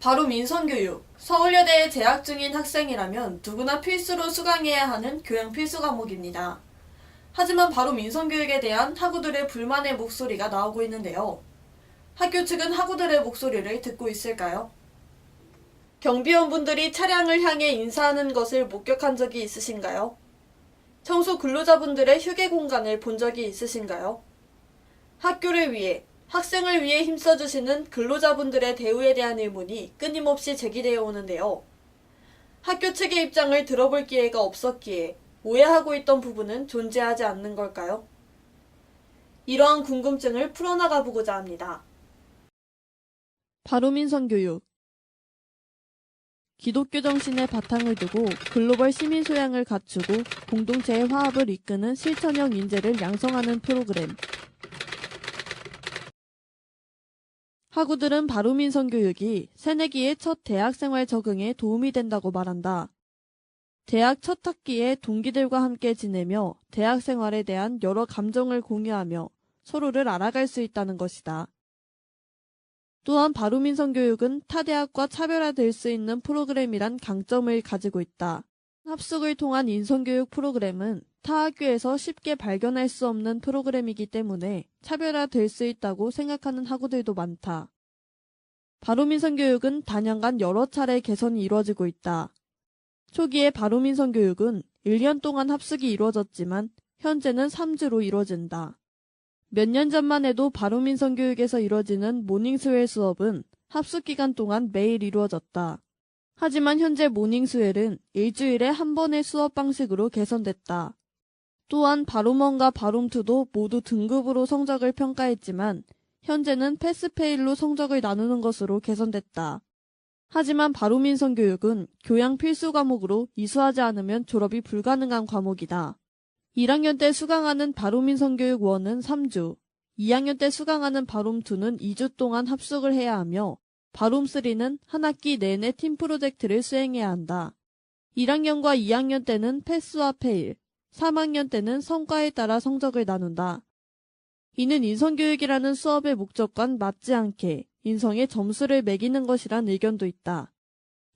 바로 민선교육. 서울여대에 재학 중인 학생이라면 누구나 필수로 수강해야 하는 교양 필수 과목입니다. 하지만 바로 민선교육에 대한 학우들의 불만의 목소리가 나오고 있는데요. 학교 측은 학우들의 목소리를 듣고 있을까요? 경비원분들이 차량을 향해 인사하는 것을 목격한 적이 있으신가요? 청소 근로자분들의 휴게 공간을 본 적이 있으신가요? 학교를 위해, 학생을 위해 힘써주시는 근로자분들의 대우에 대한 의문이 끊임없이 제기되어 오는데요. 학교 측의 입장을 들어볼 기회가 없었기에 오해하고 있던 부분은 존재하지 않는 걸까요? 이러한 궁금증을 풀어나가 보고자 합니다. 바로 민선교육. 기독교 정신의 바탕을 두고 글로벌 시민 소양을 갖추고 공동체의 화합을 이끄는 실천형 인재를 양성하는 프로그램. 학우들은 바로 민선교육이 새내기의 첫 대학생활 적응에 도움이 된다고 말한다. 대학 첫 학기에 동기들과 함께 지내며 대학생활에 대한 여러 감정을 공유하며 서로를 알아갈 수 있다는 것이다. 또한 바로 민선교육은 타 대학과 차별화될 수 있는 프로그램이란 강점을 가지고 있다. 합숙을 통한 인성교육 프로그램은 타 학교에서 쉽게 발견할 수 없는 프로그램이기 때문에 차별화될 수 있다고 생각하는 학우들도 많다. 바로 민선교육은 단연간 여러 차례 개선이 이루어지고 있다. 초기에 바로 민선교육은 1년 동안 합숙이 이루어졌지만 현재는 3주로 이루어진다. 몇 년 전만 해도 바로 민선교육에서 이루어지는 모닝스웰 수업은 합숙 기간 동안 매일 이루어졌다. 하지만 현재 모닝스웰은 일주일에 한 번의 수업 방식으로 개선됐다. 또한 바룸1과 바룸2도 모두 등급으로 성적을 평가했지만 현재는 패스페일로 성적을 나누는 것으로 개선됐다. 하지만 바로 민선교육은 교양 필수 과목으로 이수하지 않으면 졸업이 불가능한 과목이다. 1학년 때 수강하는 바로 민선교육 1은 3주, 2학년 때 수강하는 바룸2는 2주 동안 합숙을 해야 하며 바룸3는 한 학기 내내 팀 프로젝트를 수행해야 한다. 1학년과 2학년 때는 패스와 페일, 3학년 때는 성과에 따라 성적을 나눈다. 이는 인성교육이라는 수업의 목적과는 맞지 않게 인성에 점수를 매기는 것이란 의견도 있다.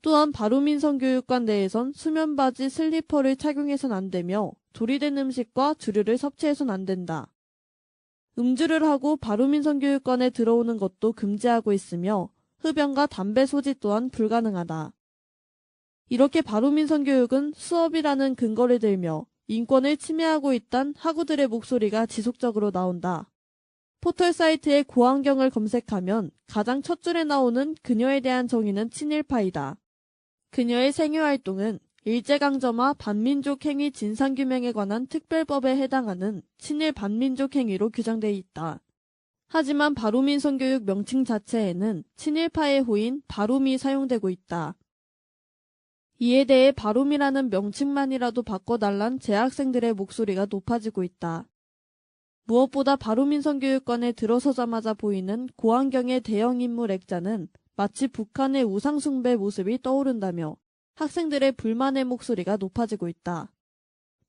또한 바로 민선교육관 내에선 수면바지 슬리퍼를 착용해선 안 되며 조리된 음식과 주류를 섭취해선 안 된다. 음주를 하고 바로 민선교육관에 들어오는 것도 금지하고 있으며 흡연과 담배 소지 또한 불가능하다. 이렇게 바로 민선교육은 수업이라는 근거를 들며 인권을 침해하고 있단 학우들의 목소리가 지속적으로 나온다. 포털 사이트에 고환경을 검색하면 가장 첫 줄에 나오는 그녀에 대한 정의는 친일파이다. 그녀의 생애활동은 일제강점화 반민족 행위 진상규명에 관한 특별법에 해당하는 친일 반민족 행위로 규정되어 있다. 하지만 바로 민선교육 명칭 자체에는 친일파의 호인 바룸이 사용되고 있다. 이에 대해 바룸이라는 명칭만이라도 바꿔달란 재학생들의 목소리가 높아지고 있다. 무엇보다 바로 민선교육관에 들어서자마자 보이는 고환경의 대형인물 액자는 마치 북한의 우상숭배 모습이 떠오른다며 학생들의 불만의 목소리가 높아지고 있다.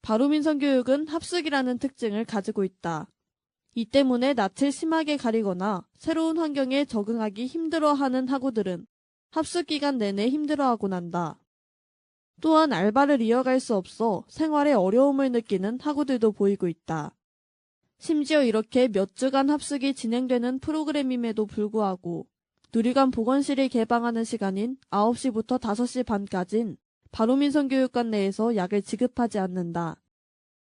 바로 민선교육은 합숙이라는 특징을 가지고 있다. 이 때문에 낯을 심하게 가리거나 새로운 환경에 적응하기 힘들어하는 학우들은 합숙 기간 내내 힘들어하곤 한다. 또한 알바를 이어갈 수 없어 생활에 어려움을 느끼는 학우들도 보이고 있다. 심지어 이렇게 몇 주간 합숙이 진행되는 프로그램임에도 불구하고 누리관 보건실이 개방하는 시간인 9시부터 5시 반까진 바로 민선교육관 내에서 약을 지급하지 않는다.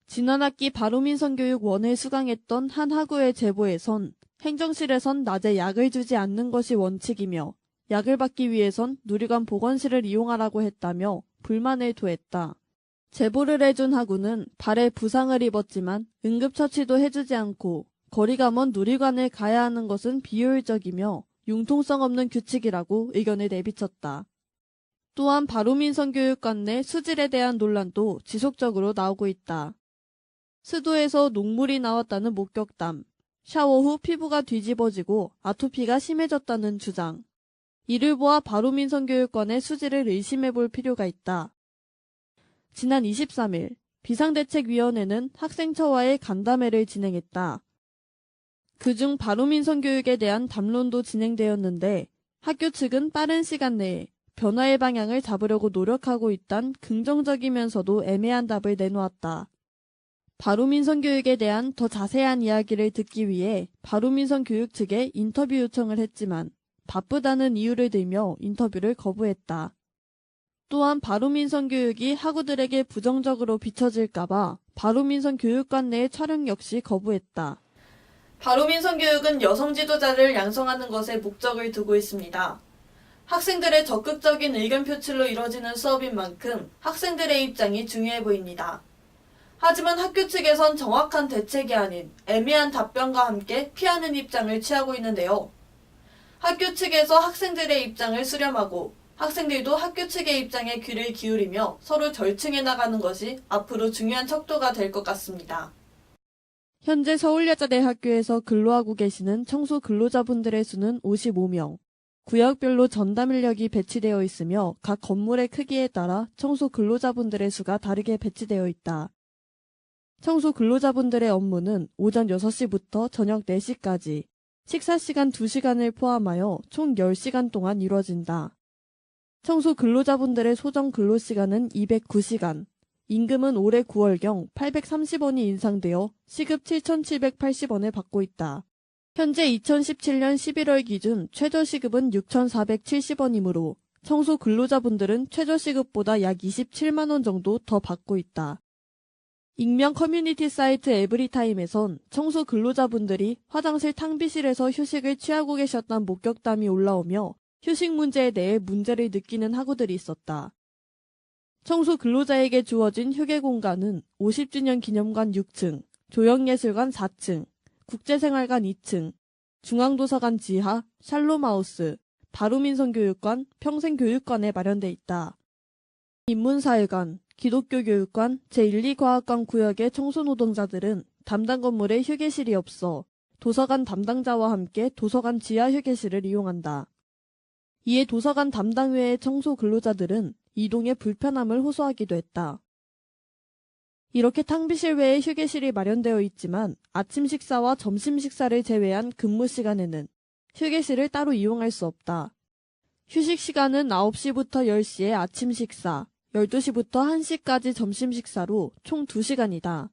지난 학기 바로 민선교육 1을 수강했던 한 학우의 제보에선 행정실에선 낮에 약을 주지 않는 것이 원칙이며 약을 받기 위해선 누리관 보건실을 이용하라고 했다며 불만을 토했다. 제보를 해준 학우는 발에 부상을 입었지만 응급처치도 해주지 않고 거리가 먼 누리관을 가야 하는 것은 비효율적이며 융통성 없는 규칙이라고 의견을 내비쳤다. 또한 바로 민선교육관 내 수질에 대한 논란도 지속적으로 나오고 있다. 수도에서 녹물이 나왔다는 목격담, 샤워 후 피부가 뒤집어지고 아토피가 심해졌다는 주장. 이를 보아 바로 민선교육관의 수질을 의심해 볼 필요가 있다. 지난 23일 비상대책위원회는 학생처와의 간담회를 진행했다. 그중 바로 민선교육에 대한 담론도 진행되었는데 학교 측은 빠른 시간 내에 변화의 방향을 잡으려고 노력하고 있단 긍정적이면서도 애매한 답을 내놓았다. 바로민선 교육에 대한 더 자세한 이야기를 듣기 위해 바로민선 교육 측에 인터뷰 요청을 했지만 바쁘다는 이유를 들며 인터뷰를 거부했다. 또한 바로민선 교육이 학우들에게 부정적으로 비춰질까봐 바로민선 교육관 내의 촬영 역시 거부했다. 바로민선 교육은 여성 지도자를 양성하는 것에 목적을 두고 있습니다. 학생들의 적극적인 의견 표출로 이뤄지는 수업인 만큼 학생들의 입장이 중요해 보입니다. 하지만 학교 측에선 정확한 대책이 아닌 애매한 답변과 함께 피하는 입장을 취하고 있는데요. 학교 측에서 학생들의 입장을 수렴하고 학생들도 학교 측의 입장에 귀를 기울이며 서로 절충해 나가는 것이 앞으로 중요한 척도가 될 것 같습니다. 현재 서울여자대학교에서 근로하고 계시는 청소 근로자분들의 수는 55명. 구역별로 전담 인력이 배치되어 있으며 각 건물의 크기에 따라 청소 근로자분들의 수가 다르게 배치되어 있다. 청소 근로자분들의 업무는 오전 6시부터 저녁 4시까지, 식사시간 2시간을 포함하여 총 10시간 동안 이루어진다. 청소 근로자분들의 소정 근로시간은 209시간, 임금은 올해 9월경 830원이 인상되어 시급 7,780원을 받고 있다. 현재 2017년 11월 기준 최저시급은 6,470원이므로 청소 근로자분들은 최저시급보다 약 27만원 정도 더 받고 있다. 익명 커뮤니티 사이트 에브리타임에선 청소 근로자분들이 화장실 탕비실에서 휴식을 취하고 계셨다는 목격담이 올라오며 휴식 문제에 대해 문제를 느끼는 학우들이 있었다. 청소 근로자에게 주어진 휴게 공간은 50주년 기념관 6층, 조형예술관 4층, 국제생활관 2층, 중앙도서관 지하, 샬롬하우스, 바로민선교육관, 평생교육관에 마련돼 있다. 인문사회관, 기독교교육관, 제1, 2과학관 구역의 청소노동자들은 담당 건물에 휴게실이 없어 도서관 담당자와 함께 도서관 지하 휴게실을 이용한다. 이에 도서관 담당 외의 청소 근로자들은 이동에 불편함을 호소하기도 했다. 이렇게 탕비실 외에 휴게실이 마련되어 있지만 아침 식사와 점심 식사를 제외한 근무 시간에는 휴게실을 따로 이용할 수 없다. 휴식 시간은 9시부터 10시에 아침 식사, 12시부터 1시까지 점심 식사로 총 2시간이다.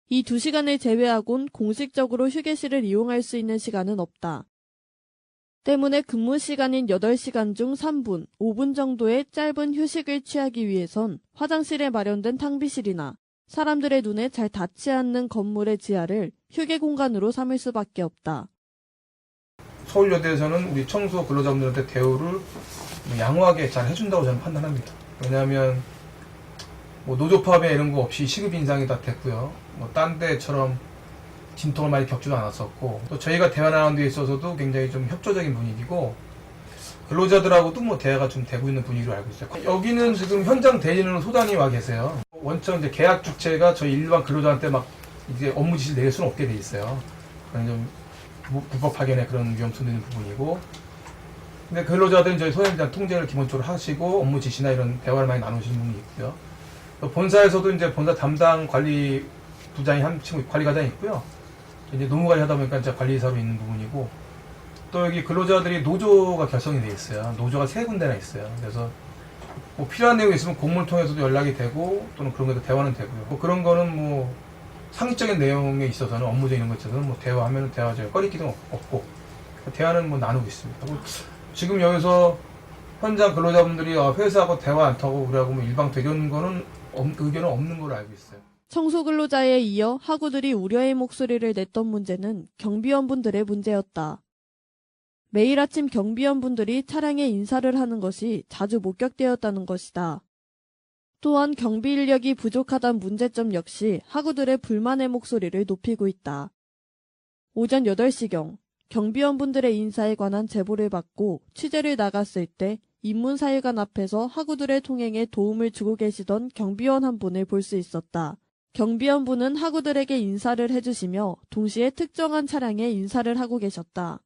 이 2시간을 제외하곤 공식적으로 휴게실을 이용할 수 있는 시간은 없다. 때문에 근무 시간인 8시간 중 3분, 5분 정도의 짧은 휴식을 취하기 위해선 화장실에 마련된 탕비실이나 사람들의 눈에 잘 닿지 않는 건물의 지하를 휴게 공간으로 삼을 수밖에 없다. 서울여대에서는 우리 청소 근로자분들한테 대우를 양호하게 잘 해준다고 저는 판단합니다. 왜냐하면 노조파업이나 이런 거 없이 시급 인상이 다 됐고요. 딴 데처럼 진통을 많이 겪지도 않았었고, 또 저희가 대화 나누는 데 있어서도 굉장히 좀 협조적인 분위기고, 근로자들하고도 대화가 좀 되고 있는 분위기로 알고 있어요. 여기는 지금 현장 대리인으로 소장이 와 계세요. 원천 이제 계약 주체가 저희 일반 근로자한테 막 이제 업무 지시를 내릴 수는 없게 돼 있어요. 그런 좀 불법 파견의 그런 위험성도 있는 부분이고, 근데 근로자들은 저희 소장에 대한 통제를 기본적으로 하시고 업무 지시나 이런 대화를 많이 나누시는 분이 있고요. 또 본사에서도 이제 본사 담당 관리 부장이 한 친구 관리과장이 있고요. 이제 노무관리 하다 보니까 이제 관리사로 있는 부분이고, 또 여기 근로자들이 노조가 결성이 되어 있어요. 노조가 3군데나 있어요. 그래서 필요한 내용이 있으면 공문을 통해서도 연락이 되고, 또는 그런 것도 대화는 되고요. 그런 거는 상식적인 내용에 있어서는 업무적인 것 있어서는 대화하면 대화죠. 꺼리기도 없고, 대화는 나누고 있습니다. 지금 여기서 현장 근로자분들이 회사하고 대화 안 타고 우리하고 일방되게 하는 거는 의견은 없는 걸로 알고 있어요. 청소 근로자에 이어 학우들이 우려의 목소리를 냈던 문제는 경비원분들의 문제였다. 매일 아침 경비원분들이 차량에 인사를 하는 것이 자주 목격되었다는 것이다. 또한 경비 인력이 부족하다는 문제점 역시 학우들의 불만의 목소리를 높이고 있다. 오전 8시경 경비원분들의 인사에 관한 제보를 받고 취재를 나갔을 때 인문사회관 앞에서 학우들의 통행에 도움을 주고 계시던 경비원 한 분을 볼 수 있었다. 경비원분은 학우들에게 인사를 해주시며 동시에 특정한 차량에 인사를 하고 계셨다.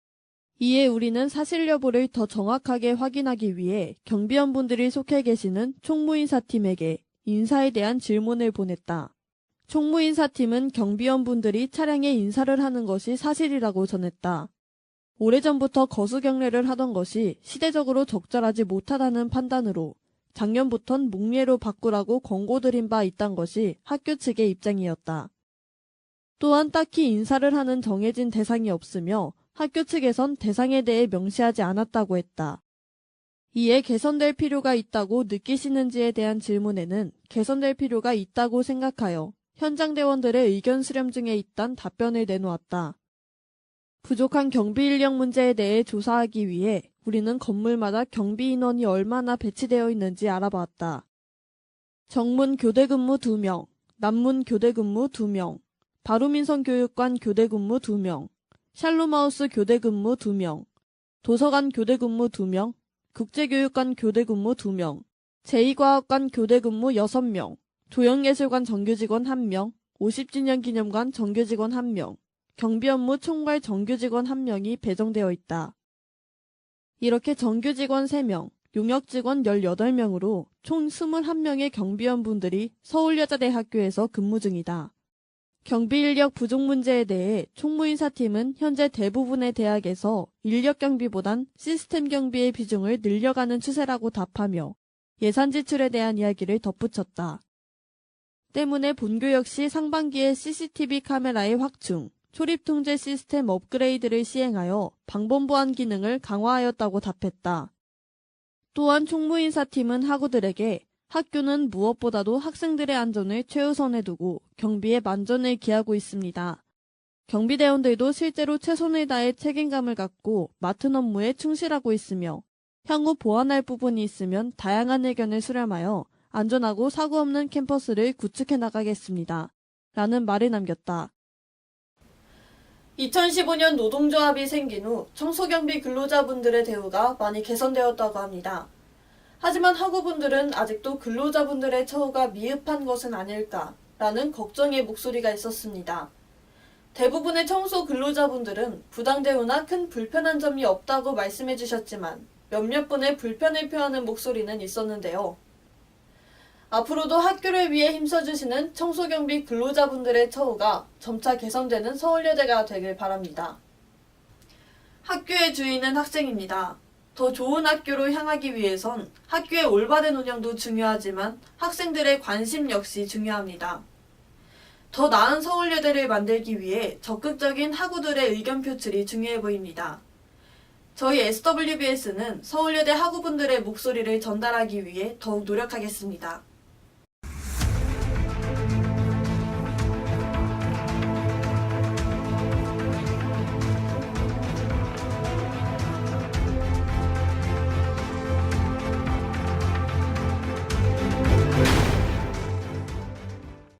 이에 우리는 사실 여부를 더 정확하게 확인하기 위해 경비원분들이 속해 계시는 총무인사팀에게 인사에 대한 질문을 보냈다. 총무인사팀은 경비원분들이 차량에 인사를 하는 것이 사실이라고 전했다. 오래전부터 거수 경례를 하던 것이 시대적으로 적절하지 못하다는 판단으로 작년부턴 묵례로 바꾸라고 권고드린 바 있단 것이 학교 측의 입장이었다. 또한 딱히 인사를 하는 정해진 대상이 없으며 학교 측에선 대상에 대해 명시하지 않았다고 했다. 이에 개선될 필요가 있다고 느끼시는지에 대한 질문에는 개선될 필요가 있다고 생각하여 현장 대원들의 의견 수렴 중에 있단 답변을 내놓았다. 부족한 경비 인력 문제에 대해 조사하기 위해 우리는 건물마다 경비 인원이 얼마나 배치되어 있는지 알아봤다. 정문 교대근무 2명, 남문 교대근무 2명, 바루민선 교육관 교대근무 2명, 샬롬하우스 교대근무 2명, 도서관 교대근무 2명, 국제교육관 교대근무 2명, 제2과학관 교대근무 6명, 조형예술관 정규직원 1명, 50주년 기념관 정규직원 1명, 경비업무 총괄 정규직원 1명이 배정되어 있다. 이렇게 정규직원 3명, 용역직원 18명으로 총 21명의 경비원분들이 서울여자대학교에서 근무 중이다. 경비인력 부족 문제에 대해 총무인사팀은 현재 대부분의 대학에서 인력 경비보단 시스템 경비의 비중을 늘려가는 추세라고 답하며 예산 지출에 대한 이야기를 덧붙였다. 때문에 본교 역시 상반기에 CCTV 카메라의 확충, 초립 통제 시스템 업그레이드를 시행하여 방범 보안 기능을 강화하였다고 답했다. 또한 총무인사팀은 학우들에게 학교는 무엇보다도 학생들의 안전을 최우선에 두고 경비에 만전을 기하고 있습니다. 경비대원들도 실제로 최선을 다해 책임감을 갖고 맡은 업무에 충실하고 있으며 향후 보완할 부분이 있으면 다양한 의견을 수렴하여 안전하고 사고 없는 캠퍼스를 구축해 나가겠습니다. 라는 말을 남겼다. 2015년 노동조합이 생긴 후 청소경비 근로자분들의 대우가 많이 개선되었다고 합니다. 하지만 학우분들은 아직도 근로자분들의 처우가 미흡한 것은 아닐까라는 걱정의 목소리가 있었습니다. 대부분의 청소 근로자분들은 부당 대우나 큰 불편한 점이 없다고 말씀해 주셨지만 몇몇 분의 불편을 표하는 목소리는 있었는데요. 앞으로도 학교를 위해 힘써주시는 청소경비 근로자분들의 처우가 점차 개선되는 서울여대가 되길 바랍니다. 학교의 주인은 학생입니다. 더 좋은 학교로 향하기 위해선 학교의 올바른 운영도 중요하지만 학생들의 관심 역시 중요합니다. 더 나은 서울여대를 만들기 위해 적극적인 학우들의 의견 표출이 중요해 보입니다. 저희 SWBS는 서울여대 학우분들의 목소리를 전달하기 위해 더욱 노력하겠습니다.